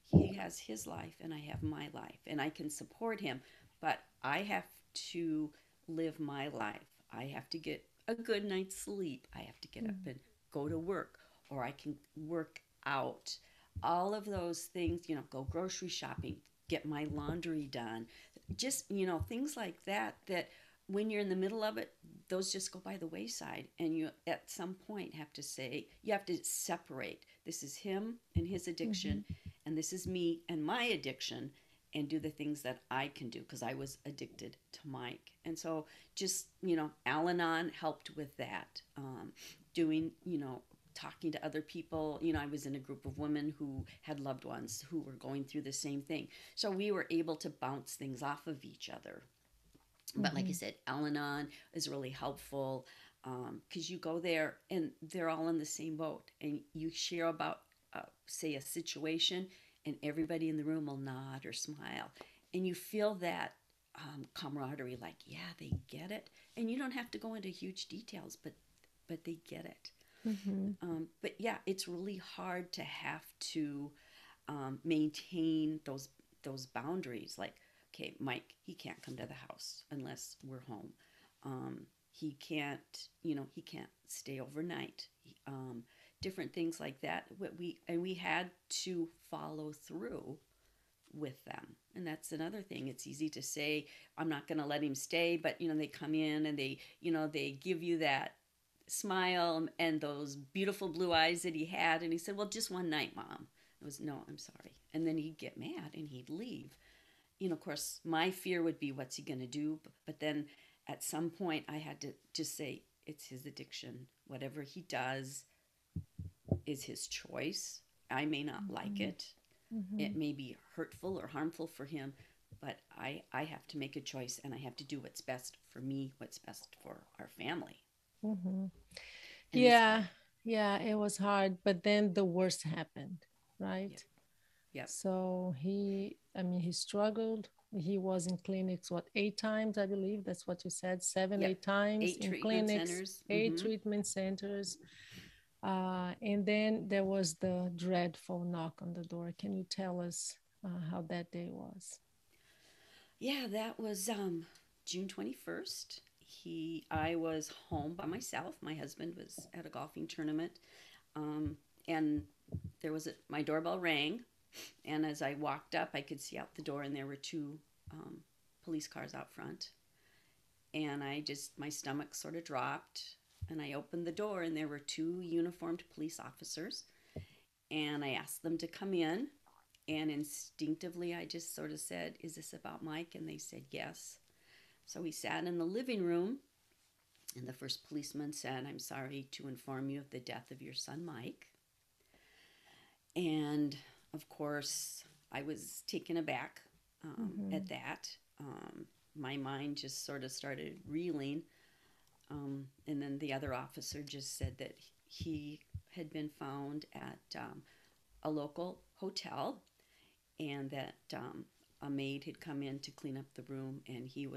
he has his life, and I have my life, and I can support him, but I have to live my life. I have to get a good night's sleep. I have to get up Mhm. and go to work, or I can work out. All of those things, you know, go grocery shopping, get my laundry done. Just, you know, things like that, that when you're in the middle of it, those just go by the wayside. And you, at some point, have to say, you have to separate. This is him and his addiction, Mhm. and this is me and my addiction, and do the things that I can do because I was addicted to Mike. And so just, you know, Al Anon helped with that. Doing, you know, talking to other people. You know, I was in a group of women who had loved ones who were going through the same thing. So we were able to bounce things off of each other. But like I Mhm. said, Al Anon is really helpful because you go there and they're all in the same boat, and you share about, say, a situation, and everybody in the room will nod or smile, and you feel that camaraderie. Like, yeah, they get it, and you don't have to go into huge details, but they get it. Mhm. But yeah, it's really hard to have to maintain those boundaries. Like, okay, Mike, he can't come to the house unless we're home. He can't, you know, he can't stay overnight. Different things like that. What we had to follow through with them. And that's another thing. It's easy to say, I'm not going to let him stay, but you know, they come in and they, you know, they give you that smile and those beautiful blue eyes that he had, and he said, well, just one night, Mom. I was, no, I'm sorry. And then he'd get mad and he'd leave. You know, of course, my fear would be, what's he going to do? But then at some point I had to just say, it's his addiction. Whatever he does is his choice. I may not like Mhm. it. It Mhm. may be hurtful or harmful for him, but I have to make a choice, and I have to do what's best for me, what's best for our family. Mhm. And it's Yeah, hard. yeah, it was hard, but then the worst happened, Yep. right? Yep. So I mean, he struggled. He was in clinics, what, 8 times, I believe. That's what you said, seven, Yep. 8 times Eight in treatment clinics, centers. eight treatment centers. And then there was the dreadful knock on the door. Can you tell us how that day was? Yeah, that was June 21st. I was home by myself. My husband was at a golfing tournament. And there was my doorbell rang, and as I walked up, I could see out the door, and there were two police cars out front. And my stomach sort of dropped, and I opened the door, and there were two uniformed police officers. And I asked them to come in, and instinctively I just sort of said, "Is this about Mike?" And they said yes. So we sat in the living room, and the first policeman said, "I'm sorry to inform you of the death of your son, Mike." And of course, I was taken aback at that. My mind just sort of started reeling. And then the other officer just said that he had been found at a local hotel, and that a maid had come in to clean up the room, and he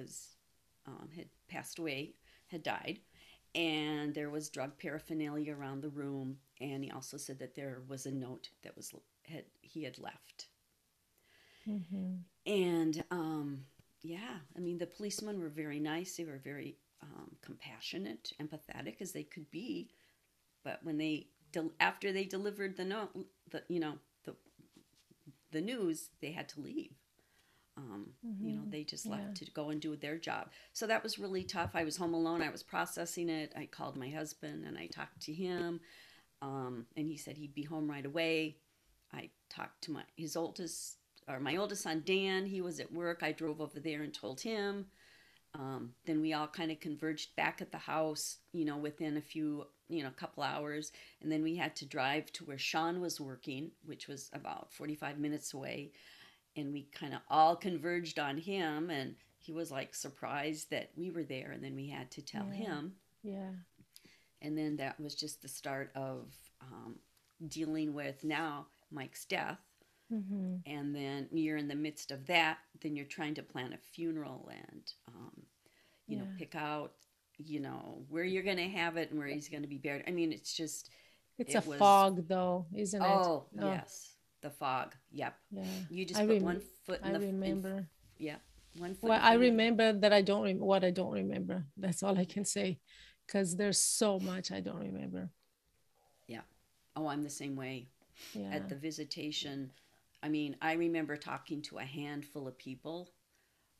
had passed away, had died. And there was drug paraphernalia around the room, and he also said that there was a note that he had left. Mm-hmm. And yeah, I mean, the policemen were very nice. They were very compassionate, empathetic as they could be. But when after they delivered the note, the news, they had to leave. They just left to go and do their job. So that was really tough. I was home alone. I was processing it. I called my husband and I talked to him, and he said he'd be home right away. I talked to my oldest son, Dan. He was at work. I drove over there and told him. Then we all kind of converged back at the house, within a couple hours. And then we had to drive to where Sean was working, which was about 45 minutes away. And we kind of all converged on him, and he was like surprised that we were there. And then we had to tell him. Yeah. And then that was just the start of dealing with now Mike's death. Mm-hmm. And then you're in the midst of that. Then you're trying to plan a funeral and, pick out, where you're going to have it and where he's going to be buried. I mean, it's just... It's a fog, though, isn't it? Oh, yes. The fog. Yep. Yeah. You just put one foot in I remember. Yeah. One foot. Well, I remember that I don't what I don't remember. That's all I can say, because there's so much I don't remember. Yeah. Oh, I'm the same way. Yeah. At the visitation, I mean, I remember talking to a handful of people.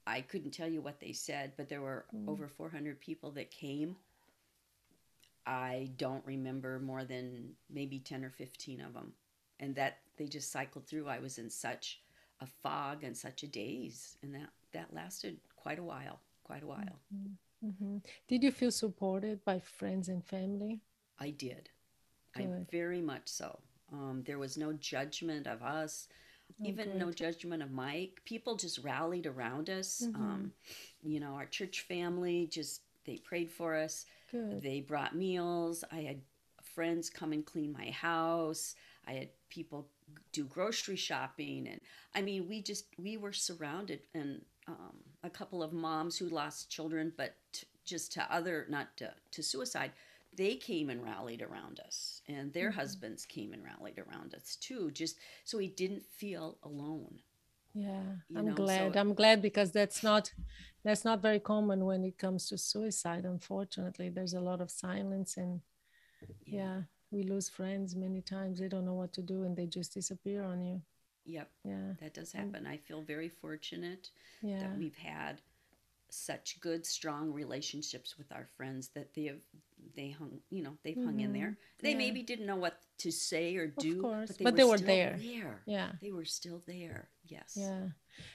I couldn't tell you what they said, but there were over 400 people that came. I don't remember more than maybe 10 or 15 of them. And that they just cycled through. I was in such a fog and such a daze. And that lasted quite a while. Mm-hmm. Mm-hmm. Did you feel supported by friends and family? I did. Good. I very much so. There was no judgment of us, even no judgment of Mike. People just rallied around us. Mm-hmm. Our church family they prayed for us. Good. They brought meals. I had friends come and clean my house. I had people do grocery shopping. And I mean, we were surrounded, and a couple of moms who lost children, but not to suicide, they came and rallied around us, and their husbands came and rallied around us too, just so he didn't feel alone. Yeah, I'm glad. I'm glad, because that's not very common when it comes to suicide. Unfortunately, there's a lot of silence, and we lose friends many times. They don't know what to do, and they just disappear on you. Yep. Yeah, that does happen. I feel very fortunate yeah. that we've had such good, strong relationships with our friends that they've hung in there. They maybe didn't know what to say or do, of course, but they were still there. Yeah, they were still there. Yes. Yeah.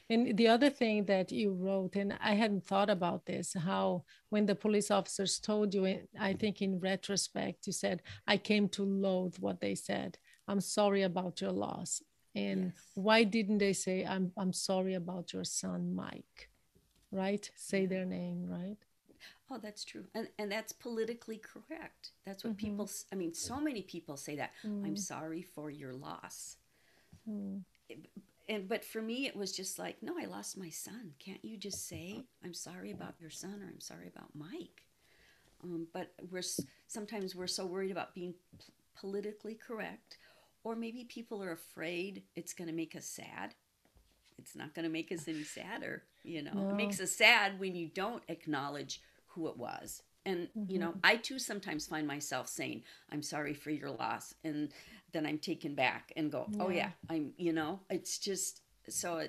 And the other thing that you wrote, and I hadn't thought about this, how when the police officers told you, I think in retrospect, you said, "I came to loathe what they said. I'm sorry about your loss." And why didn't they say, I'm sorry about your son, Mike? Right? Say their name, right? Oh, that's true. And that's politically correct. That's what people, I mean, so many people say that. I'm sorry for your loss. But for me, it was just like, no, I lost my son. Can't you just say, I'm sorry about your son, or I'm sorry about Mike? But sometimes we're so worried about being politically correct, or maybe people are afraid it's going to make us sad. It's not going to make us any sadder, No. It makes us sad when you don't acknowledge who it was. And, Mm-hmm. I too sometimes find myself saying, I'm sorry for your loss. And then I'm taken back and go, oh, Yeah. yeah, it's just, so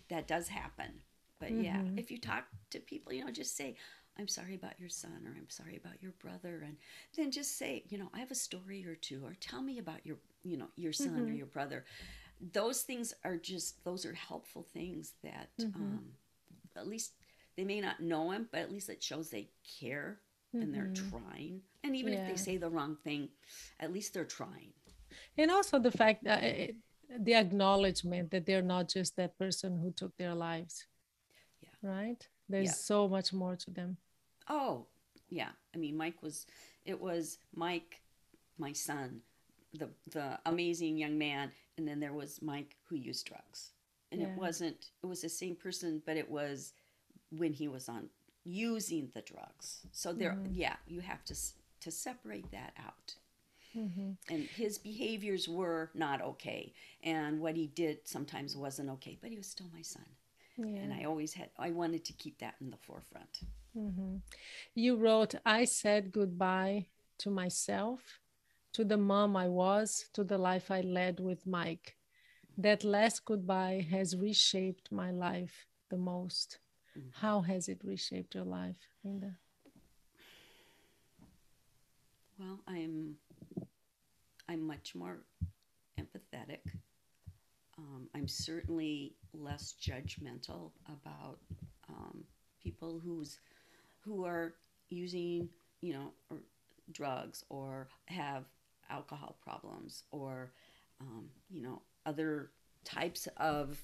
that does happen. But yeah, Mm-hmm. if you talk to people, just say, I'm sorry about your son, or I'm sorry about your brother. And then just say, I have a story or two, or tell me about your son or Mm-hmm. your brother. Those are helpful things that, Mm-hmm. at least they may not know him, but at least it shows they care and they're Mm-hmm. trying. And even if they Yeah. say the wrong thing, at least they're trying. And also the fact that the acknowledgement that they're not just that person who took their lives, Yeah. right? Yeah. There's so much more to them. Oh, yeah. I mean, it was Mike, my son, the amazing young man, and then there was Mike who used drugs. And Yeah. it was the same person, but it was when he was on using the drugs. So there, Mm-hmm. yeah, you have to separate that out. Mm-hmm. And his behaviors were not okay, and what he did sometimes wasn't okay, but he was still my son. And Yeah. I wanted to keep that in the forefront. Mm-hmm. You wrote, I said goodbye to myself, to the mom I was, to the life I led with Mike. That last goodbye has reshaped my life the most. Mm-hmm. How has it reshaped your life, Linda? Well, I'm much more empathetic. I'm certainly less judgmental about, um, people who are using, or drugs, or have alcohol problems, or, other types of,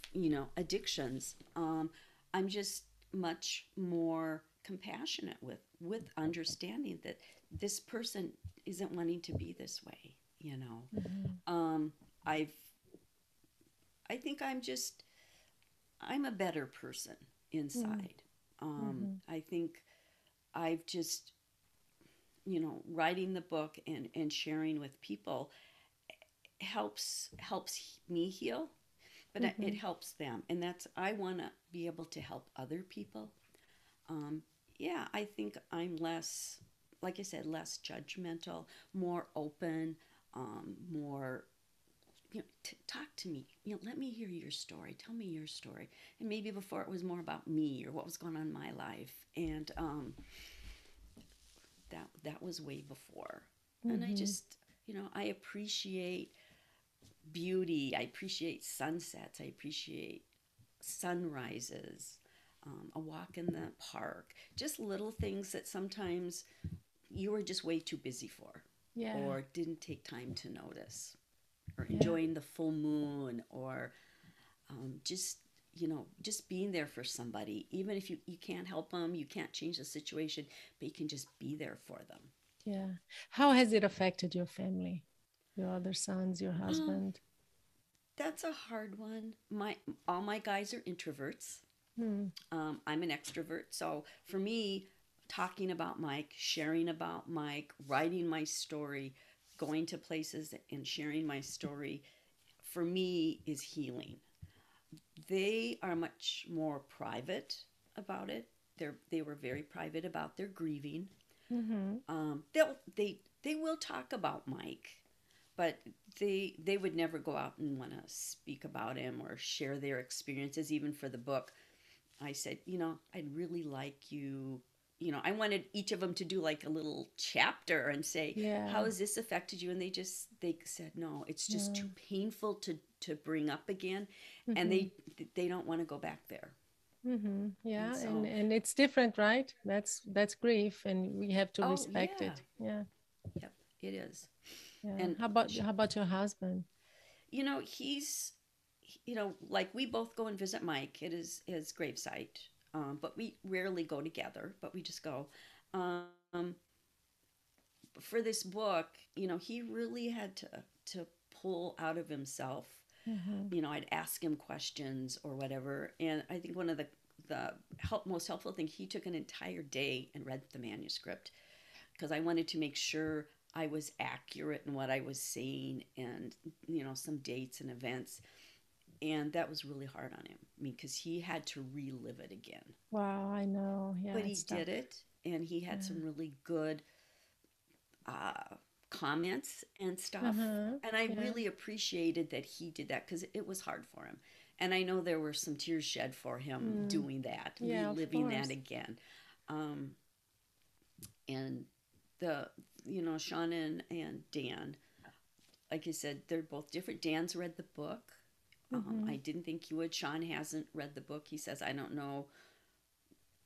addictions. I'm just much more compassionate with understanding that this person isn't wanting to be this way. Mm-hmm. Um, I've I think I'm a better person inside. Mm-hmm. I think I've just, writing the book and sharing with people helps me heal, but it Mm-hmm. helps them, and that's I want to be able to help other people. Um, yeah, I think I'm less, like I said, less judgmental, more open, more, talk to me, let me hear your story, tell me your story. And maybe before it was more about me or what was going on in my life, and that was way before. And I Mm-hmm. just, I appreciate beauty, I appreciate sunsets, I appreciate sunrises, a walk in the park, just little things that sometimes you were just way too busy for, Yeah. or didn't take time to notice, or Yeah. enjoying the full moon, or, just, just being there for somebody, even if you can't help them, you can't change the situation, but you can just be there for them. Yeah. How has it affected your family, your other sons, your um, husband? that's a hard one. All my guys are introverts. Mm. I'm an extrovert, so for me, talking about Mike, sharing about Mike, writing my story, going to places and sharing my story, for me is healing. They are much more private about it. They were very private about their grieving. Mm-hmm. They will talk about Mike, but they would never go out and want to speak about him or share their experiences. Even for the book, I said, I'd really like you. I wanted each of them to do like a little chapter and say, Yeah. how has this affected you? And they said, no, it's just Yeah. too painful to bring up again, and Mm-hmm. they don't want to go back there. Mm-hmm. And Yeah. And so, it's different, right? That's grief, and we have to oh respect yeah, it. Yeah. yep, it is. Yeah. And How about your husband? he's, like we both go and visit Mike at his gravesite, but we rarely go together. But we just go. Um, for this book, he really had to pull out of himself. Mm-hmm. I'd ask him questions or whatever, and I think one of the most helpful thing, he took an entire day and read the manuscript, because I wanted to make sure I was accurate in what I was saying, and some dates and events, and that was really hard on him. I mean, because he had to relive it again, Wow, I know. Yeah, but he it's tough. did it, and he had some really good uh, comments and stuff. Uh-huh. And I Yeah. really appreciated that he did that because it was hard for him. And I know there were some tears shed for him Mm. doing that, Yeah, of reliving that course. again. Um, and the, Sean and Dan, like I said, they're both different. Dan's read the book. Mm-hmm. I didn't think he would. Sean hasn't read the book. He says, I don't know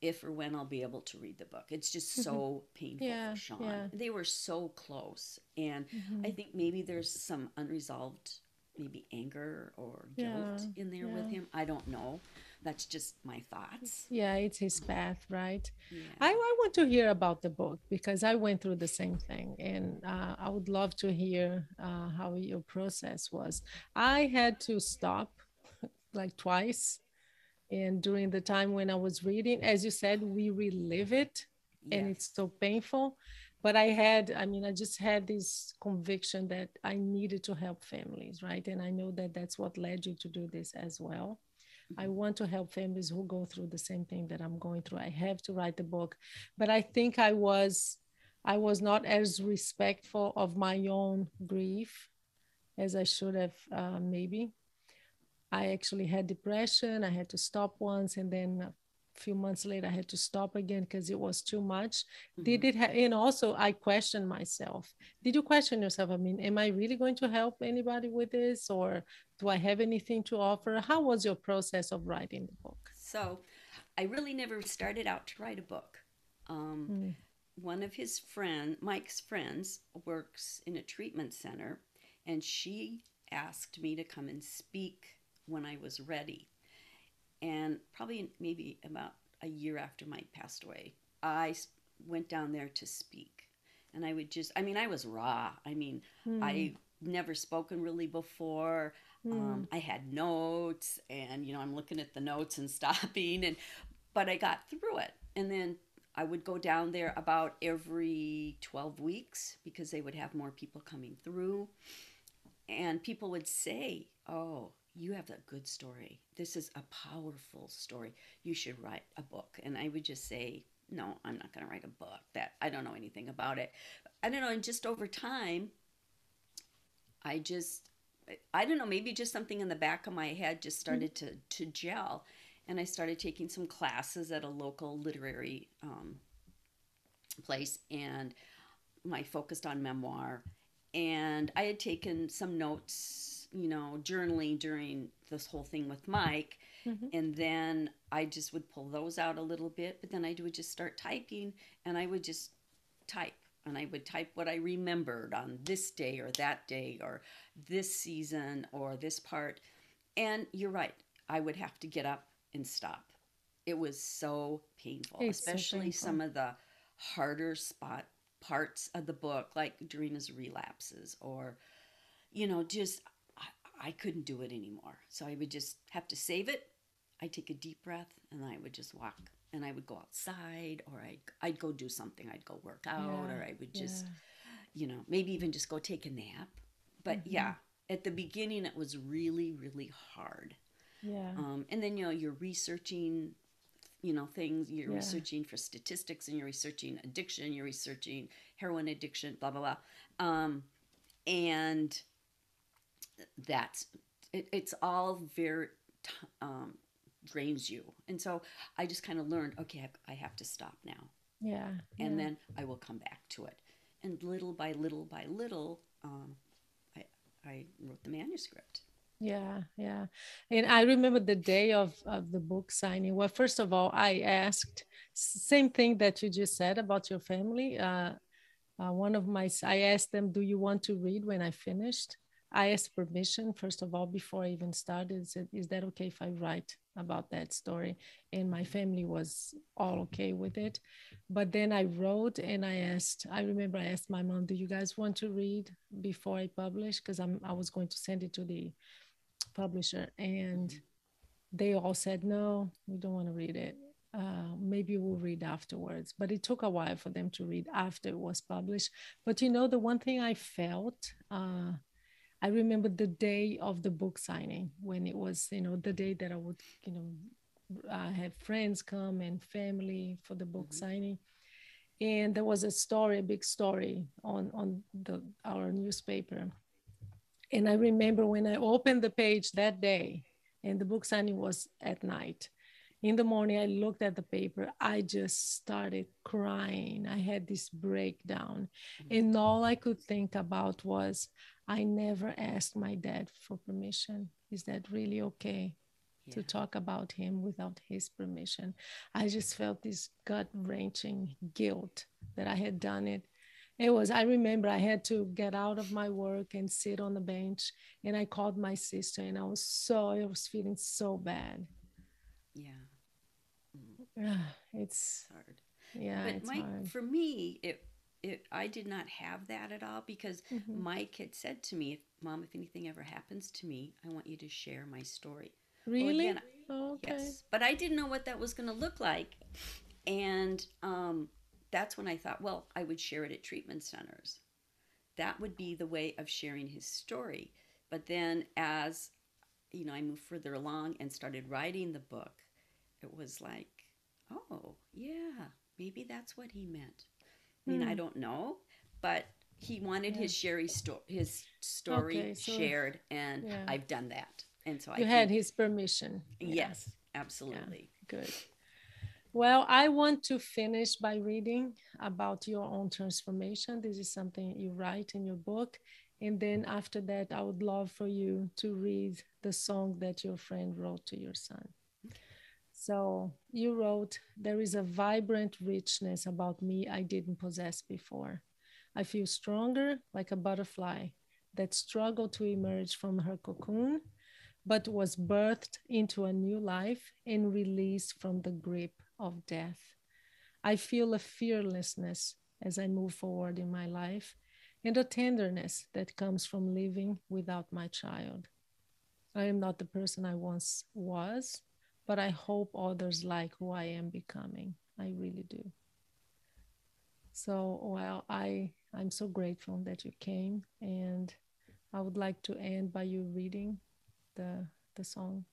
if or when I'll be able to read the book. It's just Mm-hmm. so painful for Yeah, Sean. yeah. They were so close. And I Mm-hmm. think maybe there's some unresolved, maybe anger or Yeah, guilt in there with yeah. him. I don't know. That's just my thoughts. Yeah, it's his path, right? Yeah. I want to hear about the book because I went through the same thing, and I would love to hear how your process was. I had to stop like twice, and during the time when I was reading, as you said, we relive it, and Yes. it's so painful. But I just had this conviction that I needed to help families, right? And I know that that's what led you to do this as well. I Mhm. want to help families who go through the same thing that I'm going through. I have to write the book, but I think I was not as respectful of my own grief as I should have, maybe. I actually had depression. I had to stop once, and then a few months later, I had to stop again because it was too much. Mhm. And also I questioned myself. Did you question yourself? I mean, am I really going to help anybody with this, or do I have anything to offer? How was your process of writing the book? So I really never started out to write a book. Um, Mm. One of his friend, Mike's friends, works in a treatment center, and she asked me to come and speak when I was ready. And probably maybe about a year after Mike passed away, I went down there to speak. And I would just, I mean, I was raw. I mean, Mm. I never spoken really before. Mm. I had notes, and I'm looking at the notes and stopping, but I got through it. And then I would go down there about every 12 weeks because they would have more people coming through. And people would say, "Oh, you have a good story. This is a powerful story. You should write a book." And I would just say, "No, I'm not going to write a book. That I don't know anything about it." I don't know. And just over time, I just, I don't know, maybe just something in the back of my head just Mhm. started to gel. And I started taking some classes at a local literary place, and I focused on memoir. And I had taken some notes, journaling during this whole thing with Mike. Mhm. And then I just would pull those out a little bit, but then I would just start typing, and I would just type. And I would type what I remembered on this day or that day or this season or this part. And you're right, I would have to get up and stop. It was so painful, It's so especially some painful. of the harder spot parts of the book, like during his relapses, or just I couldn't do it anymore. So I would just have to save it. I'd take a deep breath, and I would just walk, and I would go outside, or I'd go do something. I'd go work out, Yeah, or I would yeah. just maybe even just go take a nap. But Hmm. yeah, at the beginning it was really really hard. Yeah, And then you're researching things, you're yeah. researching for statistics, and you're researching addiction, you're researching heroin addiction, blah blah blah. And that's it's all very um, drains you. And so I just kind of learned, okay, I have to stop now, Yeah, and yeah. then I will come back to it. And little by little by little, I, I wrote the manuscript. Yeah, yeah. And I remember the day of the book signing. Well, first of all, I asked same thing that you just said about your family. I asked them, "Do you want to read when I finished?" I asked permission first of all before I even started. I said, "Is that okay if I write about that story?" And my family was all okay with it. But then I wrote and I asked. I remember I asked my mom, "Do you guys want to read before I publish?" Because I was going to send it to the publisher, and Mm-hmm. they all said, "No, we don't want to read it. Maybe we'll read afterwards." But it took a while for them to read after it was published. But the one thing I felt, I remember the day of the book signing when it was, the day that I would have friends come and family for the book Mm-hmm. signing. And there was a story, a big story on our newspaper. And I remember when I opened the page that day, and the book signing was at night. In the morning, I looked at the paper. I just started crying. I had this breakdown. And all I could think about was, I never asked my dad for permission. Is that really okay to Yeah. talk about him without his permission? I just felt this gut wrenching guilt that I had done it. I remember I had to get out of my work and sit on the bench, and I called my sister, and I was feeling so bad. Yeah. Mm. It's, It's hard. yeah, But it's Mike, hard. for me, I did not have that at all because Mhm. Mike had said to me, Mom, if anything ever happens to me, I want you to share my story. Well, Really? again, Okay. yes, but I didn't know what that was going to look like. And that's when I thought, well, I would share it at treatment centers. That would be the way of sharing his story. But then as I moved further along and started writing the book, it was like, oh, yeah, maybe that's what he meant. I mean, I Hmm. don't know, but he wanted Yeah. his story Okay. So, shared, and yeah, I've done that. And so I you had think, his permission. Yeah. yes, Yeah. absolutely. Good. Well, I want to finish by reading about your own transformation. This is something you write in your book. And then after that, I would love for you to read the song that your friend wrote to your son. So you wrote, there is a vibrant richness about me I didn't possess before. I feel stronger, like a butterfly that struggled to emerge from her cocoon, but was birthed into a new life and released from the grip of death. I feel a fearlessness as I move forward in my life and a tenderness that comes from living without my child. I am not the person I once was, but I hope others like who I am becoming. I really do. So, well, I'm so grateful that you came, and I would like to end by you reading the the song.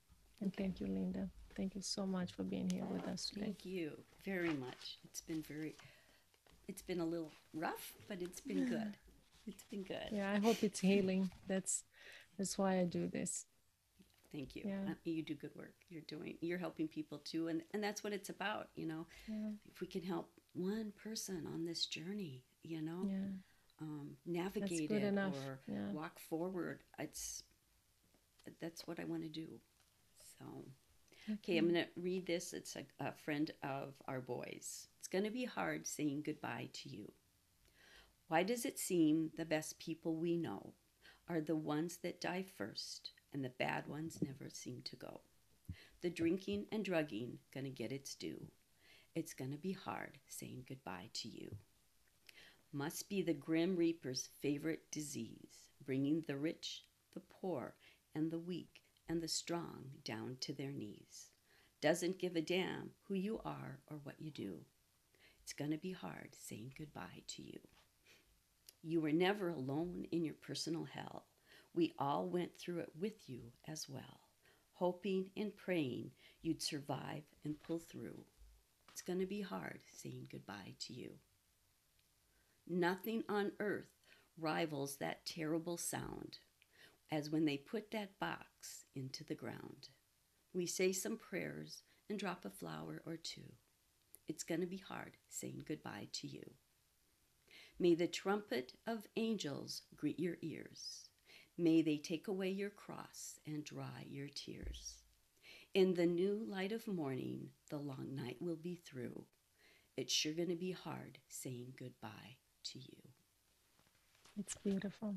And Okay. thank you, Linda. Thank you so much for being here with us today. Thank you very much. It's been a little rough, but it's been good. It's been good. Yeah, I hope it's healing. That's why I do this. Thank you. Yeah, You do good work. You're helping people too, and that's what it's about. yeah, If we can help one person on this journey, yeah. That's navigate good it enough. or Yeah. walk forward, that's what I want to do. So, okay, I'm Okay. going to read this. It's a friend of our boys. It's going to be hard saying goodbye to you. Why does it seem the best people we know are the ones that die first, and the bad ones never seem to go? The drinking and drugging gonna get its due. It's gonna be hard saying goodbye to you. Must be the grim reaper's favorite disease, bringing the rich, the poor, and the weak and the strong down to their knees. Doesn't give a damn who you are or what you do. It's gonna be hard saying goodbye to you. You were never alone in your personal hell. We all went through it with you as well, hoping and praying you'd survive and pull through. It's going to be hard saying goodbye to you. Nothing on earth rivals that terrible sound as when they put that box into the ground. We say some prayers and drop a flower or two. It's going to be hard saying goodbye to you. May the trumpet of angels greet your ears. May they take away your cross and dry your tears. In the new light of morning, the long night will be through. It's sure going to be hard saying goodbye to you. It's beautiful.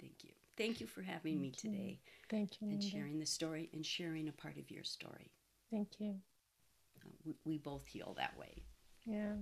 Thank you. Thank you for having me Thank you. today Thank you, and Linda. sharing the story and sharing a part of your story. Thank you. We both heal that way. Yeah.